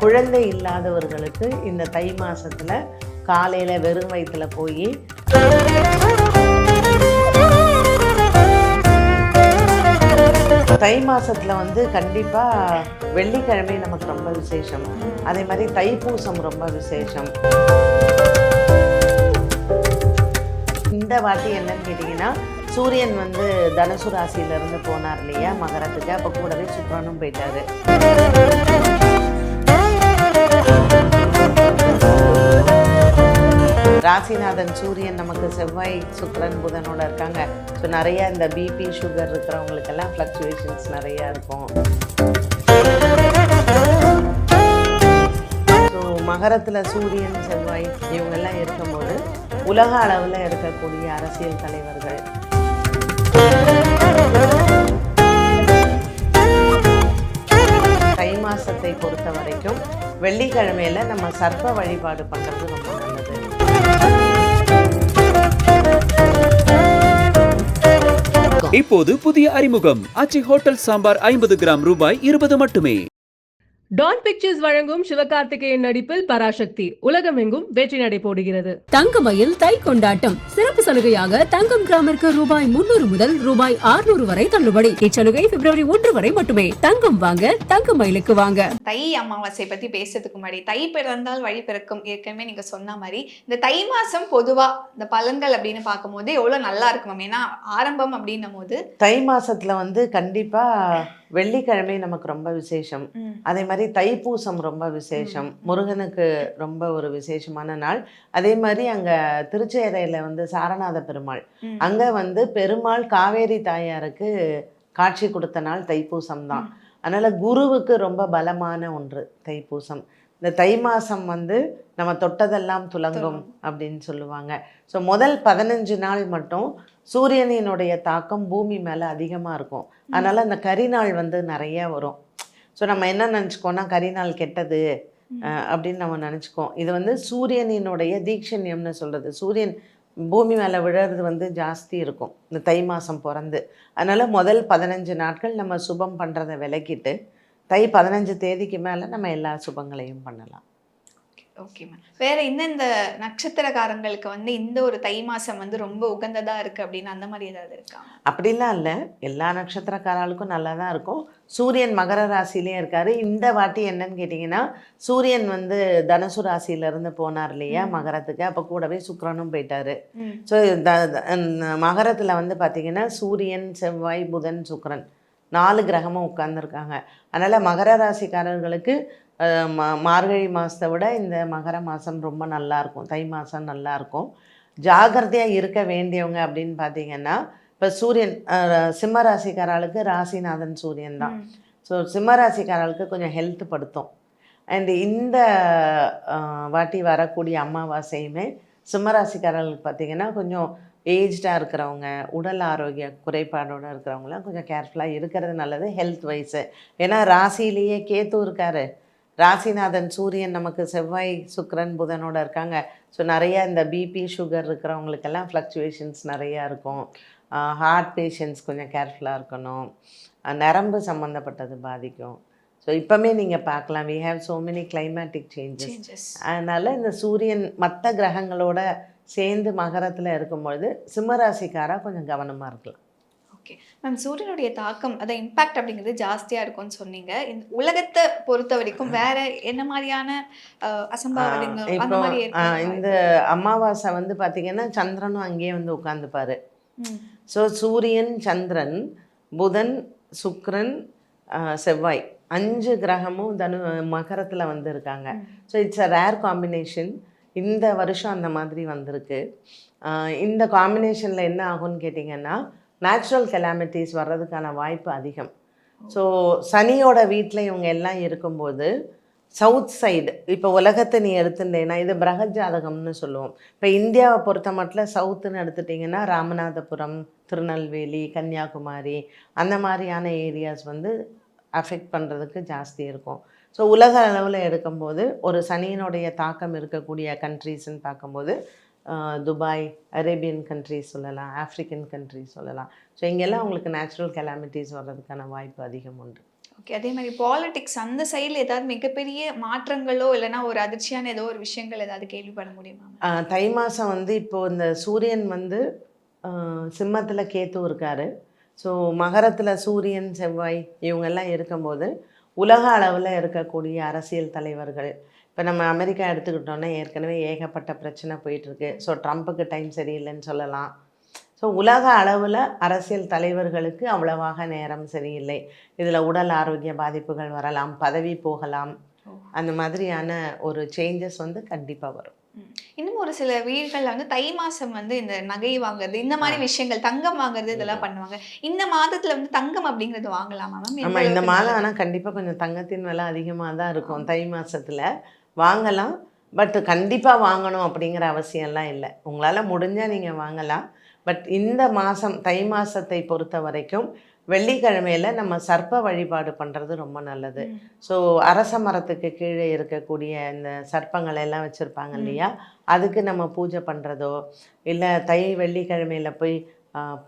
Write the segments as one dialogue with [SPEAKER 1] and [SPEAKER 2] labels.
[SPEAKER 1] குழந்தை இல்லாதவர்களுக்கு இந்த தை மாசத்துல காலையில வெறும் வயிற்றுல போய் தை மாசத்துல வந்து கண்டிப்பா வெள்ளிக்கிழமை நமக்கு ரொம்ப விசேஷம். அதே மாதிரி தைப்பூசம் ரொம்ப விசேஷம். இந்த வாட்டி என்னன்னு கேட்டிங்கன்னா, சூரியன் வந்து தனுசு ராசியிலிருந்து போனார் இல்லையா மகரத்துக்கு, அப்போ கூடவே சுக்கிரனும் போயிட்டாரு. ராசிநாதன் சூரியன் நமக்கு செவ்வாய் சுக்கிரன் புதனோட இருக்காங்க. ஸோ நிறைய இந்த பிபி சுகர் இருக்கிறவங்களுக்கெல்லாம் ஃப்ளக்சுவேஷன்ஸ் நிறையா இருக்கும். ஸோ மகரத்தில் சூரியன் செவ்வாய் இவங்கெல்லாம் இருக்கும்போது உலக அளவில் இருக்கக்கூடிய அரசியல் தலைவர்கள், தை மாசத்தை பொறுத்த வரைக்கும் வெள்ளிக்கிழமையில நம்ம சர்ப்ப வழிபாடு பண்றது ரொம்ப நல்லது.
[SPEAKER 2] இப்போது புதிய அறிமுகம் ஆச்சி ஹோட்டல் சாம்பார் 50 கிராம் ரூபாய் 20 மட்டுமே.
[SPEAKER 3] டான் பிக்சர்ஸ் வழங்கும் சிவகார்த்திகேயன் நடிப்பில் பராசக்தி உலகமெங்கும் வெற்றி நடை போடுகிறது.
[SPEAKER 4] தங்கமயில் தை கொண்டாட்டம் சிறப்பு சலுகையாக தங்கம் கிராமிற்கு ரூபாய் 300 முதல் ரூபாய் 600 வரை தள்ளுபடி. இச்சலுகை பிப்ரவரி 1 வரை மட்டுமே. தங்கம் வாங்க தங்கமயிலுக்கு வாங்க.
[SPEAKER 5] தை அமாவாசை பத்தி பேசுறதுக்கு முன்னாடி, தை பிறந்தால் வழி பிறக்கும், ஏற்கனவே நீங்க சொன்ன மாதிரி இந்த தை மாசம் பொதுவா இந்த பலன்கள் அப்படின்னு பார்க்கும்போது எவ்வளவு நல்லா இருக்கும். ஏன்னா ஆரம்பம் அப்படின்னும் போது
[SPEAKER 1] தை மாசத்துல வந்து கண்டிப்பா வெள்ளிக்கிழமை நமக்கு ரொம்ப விசேஷம். அதே மாதிரி தைப்பூசம் ரொம்ப விசேஷம். முருகனுக்கு ரொம்ப ஒரு விசேஷமான நாள். அதே மாதிரி அங்க திருச்சேரையில வந்து சாரநாத பெருமாள், அங்க வந்து பெருமாள் காவேரி தாயாருக்கு காட்சி கொடுத்த நாள் தைப்பூசம் தான். அதனால குருவுக்கு ரொம்ப பலமான ஒன்று தைப்பூசம். இந்த தை மாசம் வந்து நம்ம தொட்டதெல்லாம் துலங்கும் அப்படின்னு சொல்லுவாங்க. ஸோ முதல் 15 நாள் மட்டும் சூரியனினுடைய தாக்கம் பூமி மேலே அதிகமாக இருக்கும். அதனால் அந்த கரிநாள் வந்து நிறைய வரும். ஸோ நம்ம என்ன நினச்சிக்கோன்னா கரிநாள் கெட்டது அப்படின்னு நம்ம நினச்சிக்கோம். இது வந்து சூரியனினுடைய தீட்சண்யம்னு சொல்கிறது. சூரியன் பூமி மேலே விழுறது வந்து ஜாஸ்தி இருக்கும் இந்த தை மாதம் பிறந்து. அதனால் முதல் 15 நாட்கள் நம்ம சுபம் பண்ணுறதை விலக்கிட்டு தை 15 தேதிக்கு மேலே நம்ம எல்லா சுபங்களையும் பண்ணலாம்.
[SPEAKER 5] Okay ma'am. வேற இந்த நட்சத்திரக்காரங்களுக்கு வந்து இந்த ஒரு தை மாசம் வந்து ரொம்ப உகந்ததா இருக்கு அப்படின்னு அந்த மாதிரி ஏதாவது இருக்கா?
[SPEAKER 1] அப்படிலாம் இல்லை, எல்லா நட்சத்திரக்காரர்களுக்கும் நல்லா தான் இருக்கும். சூரியன் மகர ராசிலே இருக்காரு. இந்த வாட்டி என்னன்னு கேட்டிங்கன்னா, சூரியன் வந்து தனுசு ராசியிலேருந்து போனார் இல்லையா மகரத்துக்கு, அப்போ கூடவே சுக்கிரனும் போயிட்டாரு. ஸோ மகரத்தில் வந்து பார்த்திங்கன்னா சூரியன் செவ்வாய் புதன் சுக்கிரன் 4 கிரகமும் உட்கார்ந்துருக்காங்க. அதனால் மகர ராசிக்காரர்களுக்கு மார்கழி மாதத்தை விட இந்த மகர மாதம் ரொம்ப நல்லாயிருக்கும். தை மாதம் நல்லாயிருக்கும். ஜாகிரதையாக இருக்க வேண்டியவங்க அப்படின்னு பார்த்தீங்கன்னா, இப்போ சூரியன் சிம்ம ராசிக்காரர்களுக்கு ராசிநாதன் சூரியன் தான். ஸோ சிம்ம ராசிக்காரர்களுக்கு கொஞ்சம் ஹெல்த் படுத்தும். அண்ட் இந்த வாட்டி வரக்கூடிய அமாவாசையுமே சிம்ம ராசிக்காரர்களுக்கு பார்த்திங்கன்னா கொஞ்சம் ஏஜ்டாக இருக்கிறவங்க, உடல் ஆரோக்கிய குறைபாடோடு இருக்கிறவங்களாம் கொஞ்சம் கேர்ஃபுல்லாக இருக்கிறது நல்லது ஹெல்த் வைஸு. ஏன்னா ராசியிலேயே கேத்து இருக்கார். ராசிநாதன் சூரியன் நமக்கு செவ்வாய் சுக்கிரன் புதனோட இருக்காங்க. ஸோ நிறையா இந்த பிபி சுகர் இருக்கிறவங்களுக்கெல்லாம் ஃப்ளக்சுவேஷன்ஸ் நிறையா இருக்கும். ஹார்ட் பேஷண்ட்ஸ் கொஞ்சம் கேர்ஃபுல்லாக இருக்கணும். நரம்பு சம்மந்தப்பட்டது பாதிக்கும். ஸோ இப்போமே நீங்கள் பார்க்கலாம், we have so many climatic changes. அதனால் இந்த சூரியன் மற்ற கிரகங்களோட சேர்ந்து மகரத்தில் இருக்கும்பொழுது சிம்மராசிக்காரா கொஞ்சம் கவனமாக இருக்கலாம்.
[SPEAKER 5] Okay ma'am. சூரியனுடைய தாக்கம் அதை இம்பாக்ட் அப்படிங்கிறது ஜாஸ்தியாக இருக்கும்னு சொன்னீங்க. இந்த உலகத்தை பொறுத்த வரைக்கும் வேற என்ன மாதிரியான அசம்பாவிதங்கள் அந்த மாதிரி
[SPEAKER 1] இந்த அமாவாசை வந்து பார்த்திங்கன்னா சந்திரனும் அங்கேயே வந்து உட்காந்துப்பாரு. ஸோ சூரியன் சந்திரன் புதன் சுக்கிரன் செவ்வாய் 5 கிரகமும் மகரத்தில் வந்து இருக்காங்க. So it's a rare combination. இந்த வருஷம் அந்த மாதிரி வந்திருக்கு. இந்த காம்பினேஷனில் என்ன ஆகும்னு கேட்டிங்கன்னா, நேச்சுரல் கெலாமிட்டிஸ் வர்றதுக்கான வாய்ப்பு அதிகம். ஸோ சனியோட வீட்டில் இவங்க எல்லாம் இருக்கும்போது சவுத் சைடு, இப்போ உலகத்தை நீ எடுத்துட்டேன்னா இது பிரகத் ஜாதகம்னு சொல்லுவோம். இப்போ இந்தியாவை பொறுத்த மட்டும் சவுத்துன்னு எடுத்துட்டிங்கன்னா ராமநாதபுரம், திருநெல்வேலி, கன்னியாகுமரி அந்த மாதிரியான ஏரியாஸ் வந்து அஃபெக்ட் பண்ணுறதுக்கு ஜாஸ்தி இருக்கும். ஸோ உலக அளவில் எடுக்கும்போது ஒரு சனியினுடைய தாக்கம் இருக்கக்கூடிய கண்ட்ரீஸ்ன்னு பார்க்கும்போது துபாய், அரேபியன் கண்ட்ரிஸ் சொல்லலாம், ஆஃப்ரிக்கன் கண்ட்ரிஸ் சொல்லலாம். ஸோ இங்கெல்லாம் உங்களுக்கு நேச்சுரல் கெலாமிட்டிஸ் வர்றதுக்கான வாய்ப்பு அதிகம் உண்டு.
[SPEAKER 5] ஓகே. அதே மாதிரி பாலிடிக்ஸ் அந்த சைடில் ஏதாவது மிகப்பெரிய மாற்றங்களோ இல்லைன்னா ஒரு அதிர்ச்சியான ஏதோ ஒரு விஷயங்கள் ஏதாவது கேள்விப்பட முடியுமா?
[SPEAKER 1] தை மாதம் வந்து இப்போது இந்த சூரியன் வந்து சிம்மத்தில் கேத்து இருக்காரு. ஸோ மகரத்தில் சூரியன் செவ்வாய் இவங்கெல்லாம் இருக்கும்போது உலக அளவில் இருக்கக்கூடிய அரசியல் தலைவர்கள், இப்போ நம்ம அமெரிக்கா எடுத்துக்கிட்டோன்னா ஏற்கனவே ஏகப்பட்ட பிரச்சனை போயிட்டுருக்கு. ஸோ ட்ரம்ப்புக்கு டைம் சரியில்லைன்னு சொல்லலாம். ஸோ உலக அளவில் அரசியல் தலைவர்களுக்கு அவ்வளவாக நேரம் சரியில்லை. இதில் உடல் ஆரோக்கிய பாதிப்புகள் வரலாம், பதவி போகலாம், அந்த மாதிரியான ஒரு சேஞ்சஸ் வந்து கண்டிப்பாக வரும்.
[SPEAKER 5] இன்னும் ஒரு சில வீடுகள்ல வந்து தை மாசம் வந்து இந்த நகை வாங்குறது இந்த மாதிரி விஷயங்கள், தங்கம் வாங்குறது இதெல்லாம் பண்ணுவாங்க. இந்த மாதத்துல வந்து தங்கம் அப்படிங்கிறது வாங்கலாமா மேம்?
[SPEAKER 1] ஆமாம், இந்த மாதம் ஆனால் கண்டிப்பாக கொஞ்சம் தங்கத்தின் விலை அதிகமாக தான் இருக்கும். தை மாதத்தில் வாங்கலாம், பட் கண்டிப்பாக வாங்கணும் அப்படிங்கிற அவசியம்லாம் இல்லை. உங்களால் முடிஞ்சால் நீங்கள் வாங்கலாம். பட் இந்த மாதம் தை மாதத்தை பொறுத்த வரைக்கும் வெள்ளிக்கிழமையில் நம்ம சர்ப்ப வழிபாடு பண்ணுறது ரொம்ப நல்லது. ஸோ அரச மரத்துக்கு கீழே இருக்கக்கூடிய இந்த சர்ப்பங்களை எல்லாம் வச்சுருப்பாங்க இல்லையா, அதுக்கு நம்ம பூஜை பண்ணுறதோ இல்லை தை வெள்ளிக்கிழமையில் போய்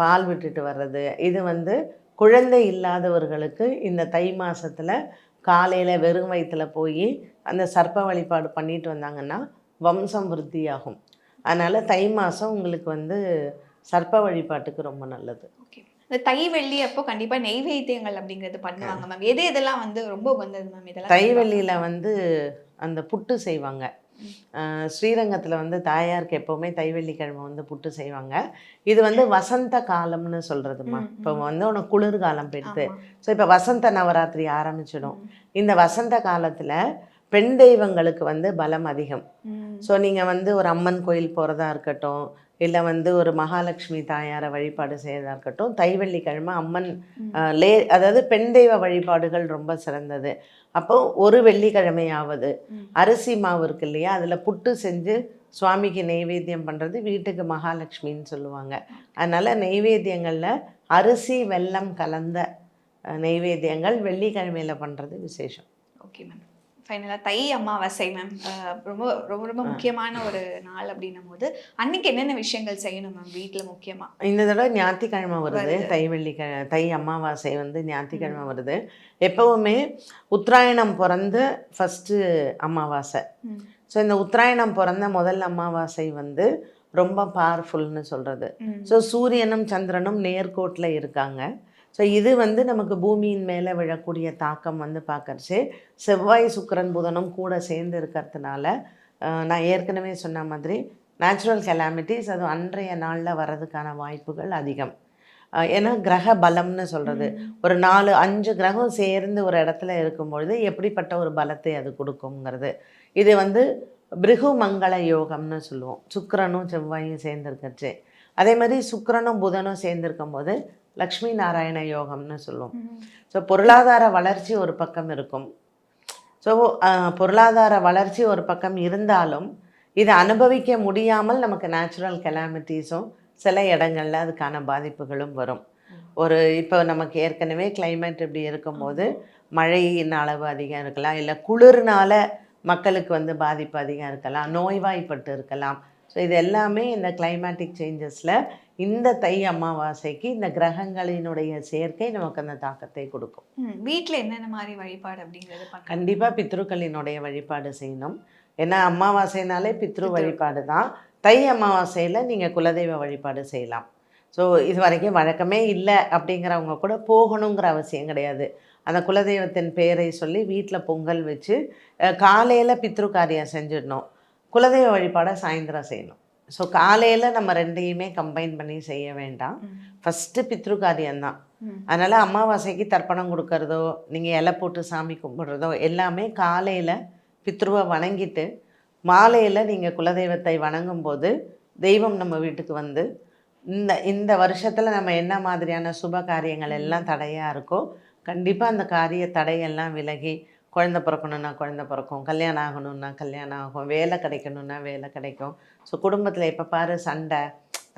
[SPEAKER 1] பால் விட்டுட்டு வர்றது, இது வந்து குழந்தை இல்லாதவர்களுக்கு இந்த தை மாதத்தில் காலையில் வெறும் வயிற்றில் போய் அந்த சர்ப்ப வழிபாடு பண்ணிட்டு வந்தாங்கன்னா வம்சம் விருத்தியாகும். அதனால் தை மாதம் உங்களுக்கு வந்து சர்ப்ப வழிபாட்டுக்கு ரொம்ப நல்லது.
[SPEAKER 5] ஓகே. இந்த தை வெள்ளி அப்போ கண்டிப்பா நெய்வேத்தியங்கள் அப்படிங்கிறது பண்ணுவாங்க மேம். எது இதெல்லாம் வந்து ரொம்ப வந்தது மேம்? இதெல்லாம்
[SPEAKER 1] தை வெள்ளியில் வந்து அந்த புட்டு செய்வாங்க. ஸ்ரீரங்கத்தில் வந்து தாயாருக்கு எப்போவுமே தை வெள்ளிக்கிழமை வந்து புட்டு செய்வாங்க. இது வந்து வசந்த காலம்னு சொல்கிறதுமா. இப்போ வந்து உனக்கு குளிர்காலம் போயிடுது. ஸோ இப்போ வசந்த நவராத்திரி ஆரம்பிச்சிடும். இந்த வசந்த காலத்தில் பெண் தெய்வங்களுக்கு வந்து பலம் அதிகம். ஸோ நீங்கள் வந்து ஒரு அம்மன் கோயில் போகிறதா இருக்கட்டும், இல்லை வந்து ஒரு மகாலட்சுமி தாயாரை வழிபாடு செய்யறதா இருக்கட்டும், தை வெள்ளிக்கிழமை அம்மன் அதாவது பெண் தெய்வ வழிபாடுகள் ரொம்ப சிறந்தது. அப்போ ஒரு வெள்ளிக்கிழமையாவது அரிசி மாவு இருக்கு இல்லையா, அதில் புட்டு செஞ்சு சுவாமிக்கு நெய்வேத்தியம் பண்ணுறது வீட்டுக்கு மகாலட்சுமின்னு சொல்லுவாங்க. அதனால் நெய்வேத்தியங்களில் அரிசி வெல்லம் கலந்த நெய்வேத்தியங்கள் வெள்ளிக்கிழமையில் பண்ணுறது விசேஷம்.
[SPEAKER 5] Okay ma'am. ஃபைனலாக தை அமாவாசை மேம், ரொம்ப ரொம்ப ரொம்ப முக்கியமான ஒரு நாள் அப்படின்னும் போது அன்னைக்கு என்னென்ன விஷயங்கள் செய்யணும் மேம் வீட்டில் முக்கியமாக?
[SPEAKER 1] இந்த தடவை ஞாயிற்றுக்கிழமை வருது. தை அமாவாசை வந்து ஞாயிற்றுக்கிழமை வருது. எப்போவுமே உத்தராயணம் பிறந்து ஃபஸ்ட்டு அமாவாசை. ஸோ இந்த உத்தராயணம் பிறந்த முதல் அமாவாசை வந்து ரொம்ப பவர்ஃபுல்னு சொல்கிறது. ஸோ சூரியனும் சந்திரனும் நேர்கோட்டில் இருக்காங்க. ஸோ இது வந்து நமக்கு பூமியின் மேலே விழக்கூடிய தாக்கம் வந்து பார்க்கறச்சு செவ்வாய் சுக்கிரன் புதனும் கூட சேர்ந்து இருக்கிறதுனால நான் ஏற்கனவே சொன்ன மாதிரி நேச்சுரல் கெலாமிட்டிஸ் அது அன்றைய நாளில் வர்றதுக்கான வாய்ப்புகள் அதிகம். ஏன்னா கிரக பலம்னு சொல்கிறது, ஒரு 4-5 கிரகம் சேர்ந்து ஒரு இடத்துல இருக்கும்பொழுது எப்படிப்பட்ட ஒரு பலத்தை அது கொடுக்குங்கிறது. இது வந்து பிருகு மங்கள யோகம்னு சொல்லுவோம், சுக்கிரனும் செவ்வாயும் சேர்ந்துருக்கச்சு. அதே மாதிரி சுக்கிரனும் புதனும் சேர்ந்துருக்கும் போது லக்ஷ்மி நாராயண யோகம்னு சொல்லுவோம். ஸோ பொருளாதார வளர்ச்சி ஒரு பக்கம் இருக்கும். ஸோ பொருளாதார வளர்ச்சி ஒரு பக்கம் இருந்தாலும் இதை அனுபவிக்க முடியாமல் நமக்கு நேச்சுரல் கெலாமிட்டிஸும் சில இடங்களில் அதுக்கான பாதிப்புகளும் வரும். இப்போ நமக்கு ஏற்கனவே கிளைமேட் இப்படி இருக்கும்போது மழையின் அளவு அதிகம் இருக்கலாம், இல்லை குளிர்னால மக்களுக்கு வந்து பாதிப்பு அதிகம் இருக்கலாம், நோய்வாய்ப்பட்டு இருக்கலாம். ஸோ இது எல்லாமே இந்த கிளைமேட்டிக் சேஞ்சஸில் இந்த தை அமாவாசைக்கு இந்த கிரகங்களினுடைய சேர்க்கை நமக்கு அந்த தாக்கத்தை கொடுக்கும்.
[SPEAKER 5] வீட்டில் என்னென்ன மாதிரி வழிபாடு அப்படிங்கிறது?
[SPEAKER 1] கண்டிப்பாக பித்ருக்களினுடைய வழிபாடு செய்யணும். ஏன்னா அமாவாசைனாலே பித்ரு வழிபாடு தான். தை அமாவாசையில் நீங்கள் குலதெய்வ வழிபாடு செய்யலாம். ஸோ இது வரைக்கும் வழக்கமே இல்லை அப்படிங்கிறவங்க கூட போகணுங்கிற அவசியம் கிடையாது. அந்த குலதெய்வத்தின் பெயரை சொல்லி வீட்டில் பொங்கல் வச்சு காலையில் பித்ரு காரியம் செஞ்சிடணும், குலதெய்வ வழிபாடை சாயந்தரம் செய்யணும். ஸோ காலையில் நம்ம ரெண்டையுமே கம்பைன் பண்ணி செய்ய வேண்டாம். ஃபஸ்ட்டு பித்ரு காரியம்தான். அதனால் அமாவாசைக்கு தர்ப்பணம் கொடுக்கறதோ நீங்கள் இலை போட்டு சாமி கும்பிட்றதோ எல்லாமே காலையில் பித்ருவை வணங்கிட்டு மாலையில் நீங்கள் குலதெய்வத்தை வணங்கும்போது தெய்வம் நம்ம வீட்டுக்கு வந்து இந்த வருஷத்தில் நம்ம என்ன மாதிரியான சுப காரியங்கள் எல்லாம் தடையாக இருக்கோ கண்டிப்பாக அந்த காரிய தடையெல்லாம் விலகி குழந்தை பிறக்கணுன்னா குழந்தை பிறக்கும், கல்யாணம் ஆகணுன்னா கல்யாணம் ஆகும், வேலை கிடைக்கணுன்னா வேலை கிடைக்கும். ஸோ குடும்பத்தில் எப்போ பாரு சண்டை,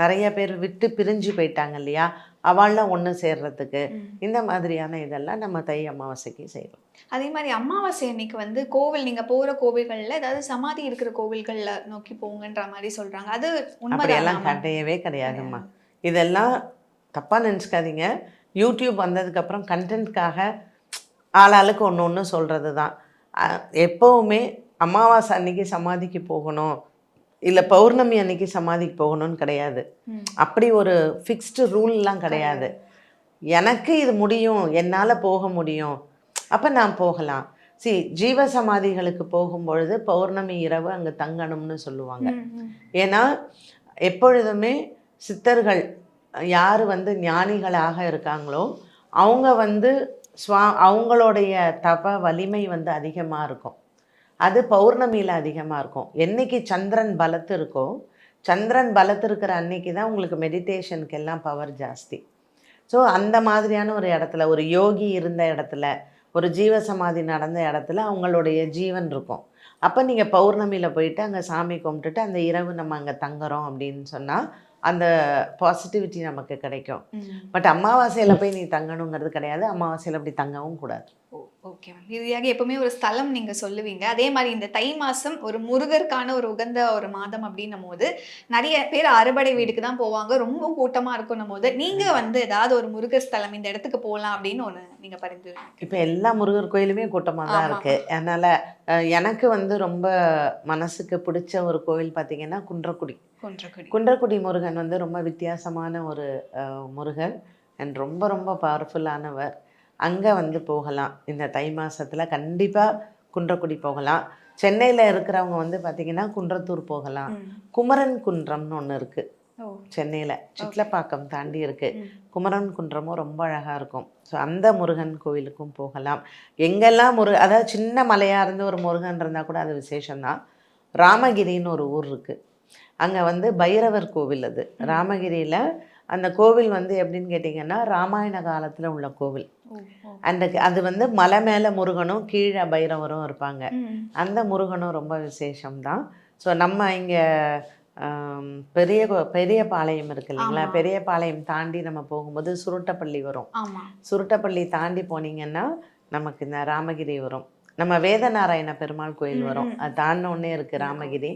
[SPEAKER 1] நிறைய பேர் விட்டு பிரிஞ்சு போயிட்டாங்க இல்லையா, அவள்லாம் ஒன்று சேர்றதுக்கு இந்த மாதிரியான இதெல்லாம் நம்ம தை அமாவாசைக்கு செய்யலாம்.
[SPEAKER 5] அதே மாதிரி அமாவாசை அன்னைக்கு வந்து கோவில், நீங்கள் போகிற கோவில்களில் ஏதாவது சமாதி இருக்கிற கோவில்களில் நோக்கி போங்கன்ற மாதிரி சொல்கிறாங்க, அது
[SPEAKER 1] அப்படியெல்லாம் கிடையவே கிடையாதும்மா. இதெல்லாம் தப்பாக நினச்சிக்காதீங்க. யூடியூப் வந்ததுக்கப்புறம் கண்டென்ட்காக ஆளாளுக்கு ஒன்று ஒன்று சொல்கிறது தான். எப்போவுமே அமாவாசை அன்னைக்கு சமாதிக்கு போகணும், இல்லை பௌர்ணமி அன்னைக்கு சமாதிக்கு போகணும்னு கிடையாது. அப்படி ஒரு ஃபிக்ஸ்டு ரூல்லாம் கிடையாது. எனக்கு இது முடியும், என்னால் போக முடியும், அப்போ நான் போகலாம். ஜீவ சமாதிகளுக்கு போகும்பொழுது பௌர்ணமி இரவு அங்கே தங்கணும்னு சொல்லுவாங்க. ஏன்னா எப்பொழுதுமே சித்தர்கள் யார் வந்து ஞானிகளாக இருக்காங்களோ அவங்க வந்து அவங்களுடைய தப வலிமை வந்து அதிகமாக இருக்கும். அது பௌர்ணமியில் அதிகமாக இருக்கும். என்னைக்கு சந்திரன் பலத்து இருக்கோ, சந்திரன் பலத்து இருக்கிற அன்னைக்கு தான் உங்களுக்கு மெடிடேஷனுக்கு எல்லாம் பவர் ஜாஸ்தி. ஸோ அந்த மாதிரியான ஒரு இடத்துல, ஒரு யோகி இருந்த இடத்துல, ஒரு ஜீவசமாதி நடந்த இடத்துல அவங்களுடைய ஜீவன் இருக்கும். அப்போ நீங்கள் பௌர்ணமியில் போயிட்டு அங்கே சாமி கும்பிட்டுட்டு அந்த இரவு நம்ம அங்கே தங்குறோம் அப்படின்னு சொன்னால் அந்த பாசிட்டிவிட்டி நமக்கு கிடைக்கும். பட் அமாவாசையில் போய் நீ தங்கணுங்கிறது கிடையாது. அமாவாசையில் அப்படி தங்கவும் கூடாது.
[SPEAKER 5] Okay ma'am. இறுதியாக எப்பவுமே ஒரு ஸ்தலம் நீங்கள் சொல்லுவீங்க. அதே மாதிரி இந்த தை மாதம் ஒரு முருகருக்கான ஒரு உகந்த ஒரு மாதம் அப்படின்னும் போது நிறைய பேர் அறுபடை வீடுக்கு தான் போவாங்க, ரொம்ப கூட்டமாக இருக்குன்னும் போது நீங்கள் வந்து ஏதாவது ஒரு முருகர் ஸ்தலம் இந்த இடத்துக்கு போகலாம் அப்படின்னு ஒன்று நீங்கள் பரிந்துரை?
[SPEAKER 1] இப்போ எல்லா முருகர் கோயிலுமே கூட்டமாக தான் இருக்குது. அதனால் எனக்கு வந்து ரொம்ப மனசுக்கு பிடிச்ச ஒரு கோவில் பார்த்திங்கன்னா குன்றக்குடி. குன்றக்குடி முருகன் வந்து ரொம்ப வித்தியாசமான ஒரு முருகன் அண்ட் ரொம்ப ரொம்ப பவர்ஃபுல்லானவர். அங்கே வந்து போகலாம். இந்த தை மாதத்தில் கண்டிப்பாக குன்றக்குடி போகலாம். சென்னையில் இருக்கிறவங்க வந்து பார்த்திங்கன்னா குன்றத்தூர் போகலாம். குமரன் குன்றம்னு ஒன்று இருக்குது சென்னையில், சிட்லப்பாக்கம் தாண்டி இருக்குது. குமரன் குன்றமும் ரொம்ப அழகாக இருக்கும். ஸோ அந்த முருகன் கோவிலுக்கும் போகலாம். எங்கெல்லாம் அதாவது சின்ன மலையாக இருந்து ஒரு முருகன் இருந்தால் கூட அது விசேஷம்தான். ராமகிரின்னு ஒரு ஊர் இருக்குது. அங்கே வந்து பைரவர் கோவில். அது ராமகிரியில் அந்த கோவில் வந்து எப்படின்னு கேட்டிங்கன்னா ராமாயண காலத்தில் உள்ள கோவில். அது வந்து மலை மேலே முருகனும் கீழே பைரவரும் இருப்பாங்க. அந்த முருகனும் ரொம்ப விசேஷம்தான். ஸோ நம்ம இங்கே பெரிய பாளையம் இருக்கு இல்லைங்களா, பெரிய பாளையம் தாண்டி நம்ம போகும்போது சுருட்டப்பள்ளி வரும். சுருட்டப்பள்ளி தாண்டி போனீங்கன்னா நமக்கு இந்த ராமகிரி வரும். நம்ம வேதநாராயண பெருமாள் கோயில் வரும். அது தாண்டினோடனே இருக்குது ராமகிரி.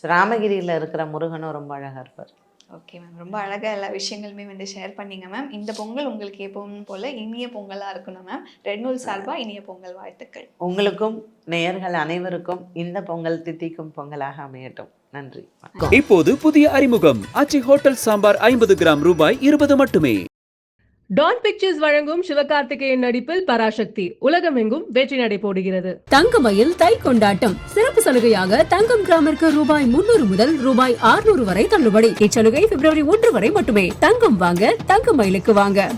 [SPEAKER 1] ஸோ ராமகிரியில் இருக்கிற முருகனும் ரொம்ப அழகாக இருப்பார்.
[SPEAKER 5] Okay ma'am. ரொம்ப அழகாக எல்லா விஷயங்களுமே வந்து ஷேர் பண்ணிங்க மேம். இந்த பொங்கல் உங்களுக்கு எப்பவும் போல் இனிய பொங்கலாக இருக்கணும் மேம். ரெட் நூல் சார்பாக இனிய பொங்கல் வாழ்த்துக்கள்.
[SPEAKER 1] உங்களுக்கும் நேயர்கள் அனைவருக்கும் இந்த பொங்கல் தித்திக்கும் பொங்கலாக அமையட்டும். நன்றி.
[SPEAKER 2] இப்போது புதிய அறிமுகம் ஆச்சி ஹோட்டல் சாம்பார் 50 கிராம் ரூபாய் 20 மட்டுமே.
[SPEAKER 3] டான் பிக்சர்ஸ் வழங்கும் சிவகார்த்திகேயன் நடிப்பில் பராசக்தி உலகமெங்கும் வெற்றி நடை போடுகிறது.
[SPEAKER 4] தங்கமயில் தை கொண்டாட்டம் சிறப்பு சலுகையாக தங்கம் கிராமிற்கு ரூபாய் 300 முதல் ரூபாய் 600 வரை தள்ளுபடி. இச்சலுகை பிப்ரவரி 1 வரை மட்டுமே. தங்கம் வாங்க தங்கமயிலுக்கு வாங்க.